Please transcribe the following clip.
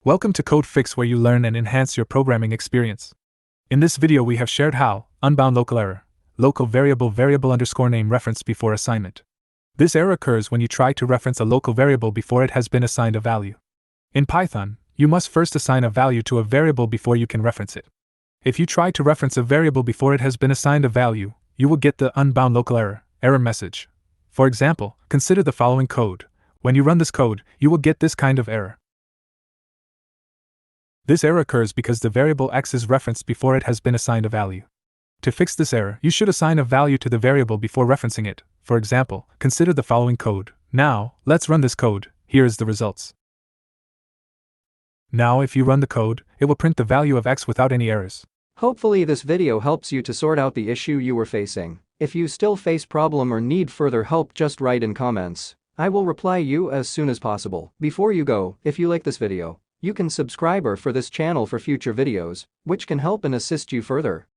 Welcome to Code Fix, where you learn and enhance your programming experience. In this video we have shared how unbound local error, local variable underscore name referenced before assignment. This error occurs when you try to reference a local variable before it has been assigned a value. In Python, you must first assign a value to a variable before you can reference it. If you try to reference a variable before it has been assigned a value, you will get the unbound local error message. For example, consider the following code. When you run this code, you will get this kind of error. This error occurs because the variable x is referenced before it has been assigned a value. To fix this error, you should assign a value to the variable before referencing it. For example, consider the following code. Now, let's run this code. Here is the results. Now if you run the code, it will print the value of x without any errors. Hopefully this video helps you to sort out the issue you were facing. If you still face problem or need further help, just write in comments. I will reply you as soon as possible. Before you go, if you like this video, you can subscribe for this channel for future videos, which can help and assist you further.